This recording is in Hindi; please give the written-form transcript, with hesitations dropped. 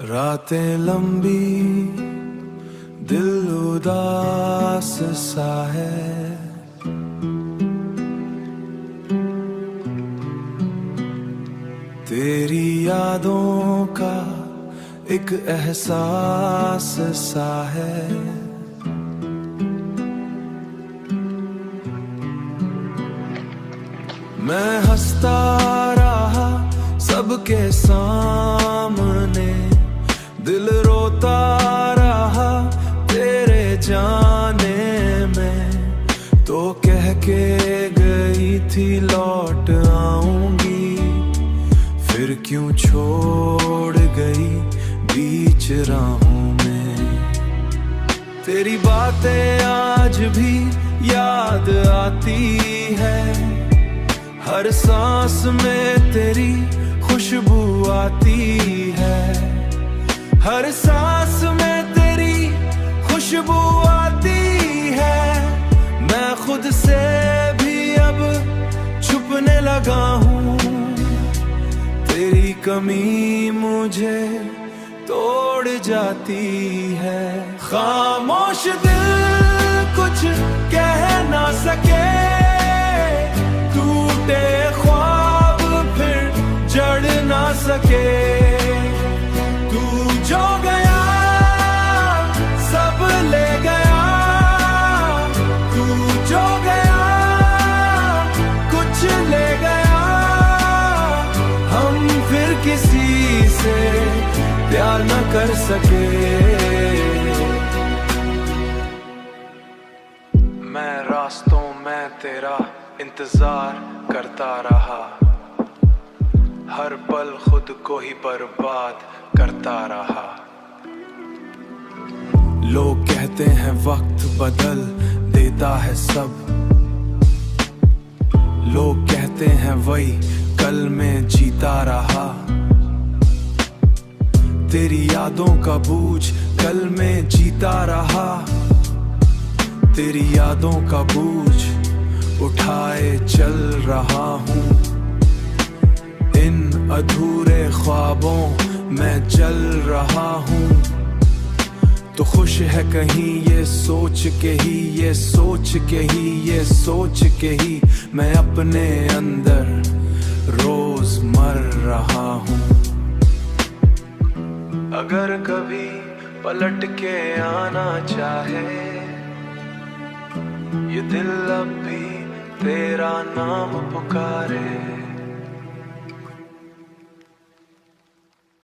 रातें लंबी दिल उदास सा है, तेरी यादों का एक एहसास सा है। मैं हंसता रहा सबके सामने, दिल रोता रहा तेरे जाने में। तो कह के गई थी लौट आऊंगी, फिर क्यों छोड़ गई बीच राहों में। तेरी बातें आज भी याद आती है, हर सांस में तेरी खुशबू आती है, हर सांस में तेरी खुशबू आती है। मैं खुद से भी अब छुपने लगा हूँ, तेरी कमी मुझे तोड़ जाती है। खामोश दिल कुछ कह ना सके, टूटे ख्वाब फिर जड़ ना सके। तू जो गया सब ले गया, तू जो गया कुछ ले गया। हम फिर किसी से प्यार न कर सके। मैं रास्तों में तेरा इंतजार करता रहा, हर पल खुद को ही बर्बाद करता रहा। लोग कहते हैं वक्त बदल देता है सब, लोग कहते हैं वही कल में जीता रहा। तेरी यादों का बूझ कल में जीता रहा, तेरी यादों का बूझ उठाए चल रहा हूँ। इन अधूरे ख्वाबों में जल रहा हूँ। तो खुश है कहीं ये सोच के ही, ये सोच के ही, ये सोच के ही मैं अपने अंदर रोज मर रहा हूँ। अगर कभी पलट के आना चाहे, ये दिल अब भी तेरा नाम पुकारे।